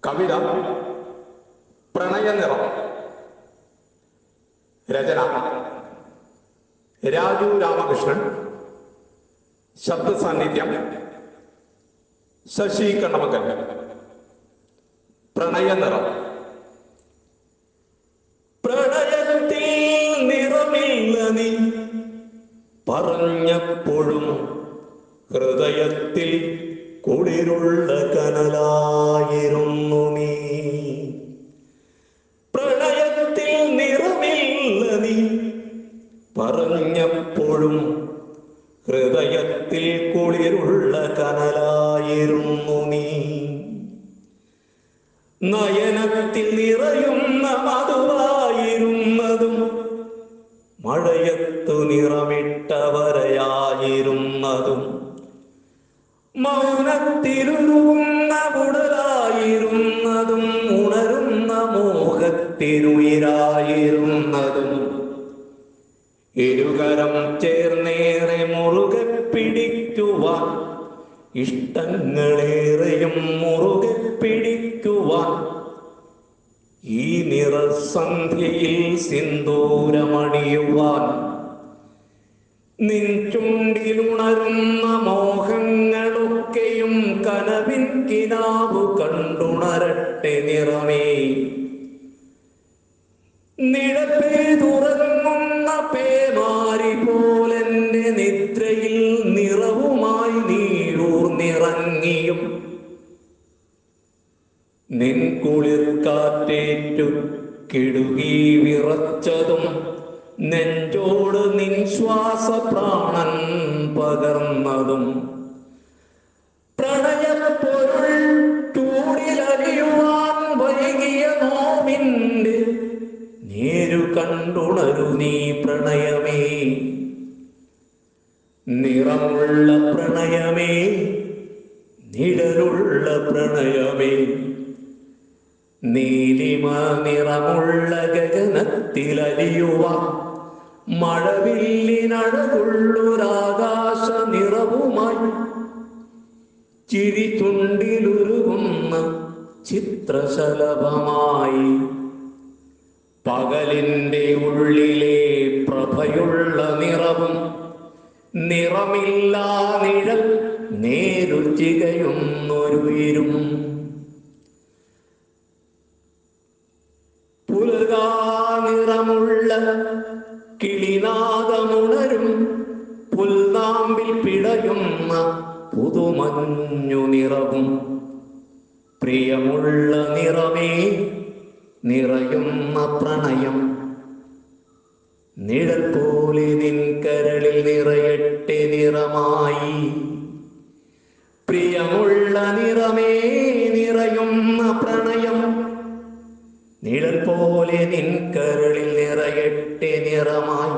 കവിത പ്രണയനിറം. രചന രാജു രാമകൃഷ്ണൻ. ശബ്ദ സാന്നിധ്യം ശശി കണ്ണമക്കൽ. പ്രണയനിറം. പ്രണയത്തിൽ നിറമില്ല നീ പറഞ്ഞപ്പോഴും ഹൃദയത്തിൽ കുളിരുള്ള കനലായിരുന്നു നീ. പ്രണയത്തിൽ നിറമില്ല നീ പറഞ്ഞപ്പോഴും ഹൃദയത്തിൽ കുളിരുള്ള കനലായിരുന്നു നീ. നയനത്തിൽ നിറയുന്ന മധുവായിരുന്നതും മഴയത്തു നിറമിട്ടവരയായിരുന്നതും മൗനത്തിലുരുകുന്ന ഉടലായിരുന്നതും ഉണരുന്ന മോഹത്തിനുയിരായിരുന്നതും ഇരുകരം ചേർന്നേറെ മുറുകെ പിടിക്കുവാൻ ഇഷ്ടങ്ങളേറെയും മുറുകെ പിടിക്കുവാൻ ഈ നിറസന്ധ്യയിൽ സിന്ദൂരമണിയുവാൻ നിൻ ചുണ്ടിലുണരുന്ന മോഹങ്ങളൊക്കെയും കനവിൻ കിനാവു കണ്ടുണരട്ടെ നിറമേ. നിഴപ്പേതുറങ്ങുന്ന പേമാരി പോലെന്റെ നിദ്രയിൽ നിറവുമായി നീയൂർന്നിറങ്ങിയും നിൻ കുളിർ കാറ്റേറ്റു കിടുകി വിറച്ചതും നെഞ്ചോട് നിൻ ശ്വാസപ്രാണൻ പകർന്നതും പ്രണയപ്പൊരുൾ ചൂടിലലിയുവാൻ വൈകിയ നോവിന്റെ നേരു കണ്ടുണരു നീ പ്രണയമേ. നിറമുള്ള പ്രണയമേ, നിഴലുള്ള പ്രണയമേ, നീലിമ നിറമുള്ള ഗഗനത്തിലലിയുവാൻ മഴവില്ലിനഴകുള്ളൊരാകാശ നിറവുമായി ചിരി ചുണ്ടിലുരുകുന്ന ചിത്രശലഭമായി പകലിന്റെ ഉള്ളിലെ പ്രഭയുള്ള നിറവും നിറമില്ലാ നിഴൽ നേരു ചികയുന്നൊരുയിരും പുലകാ നിറമുള്ള കിളിനാദമുണരും പുൽനാമ്പിൽ പിടയുന്ന പുതുമഞ്ഞു നിറവും പ്രിയമുള്ള നിറമേ, നിറയുന്ന പ്രണയം നിഴൽ പോലെ നിൻ കരളിൽ നിറയട്ടെ നിറമായി. പ്രിയമുള്ള നിറമേ, നിറയുന്ന പ്രണയം നിഴൽ പോലെ നിൻ കരളിൽ നിറയട്ടെ നിറമായി.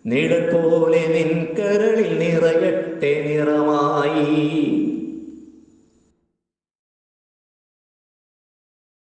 നിഴൽ പോലെ നിൻ കരളിൽ നിറയട്ടെ നിറമായി.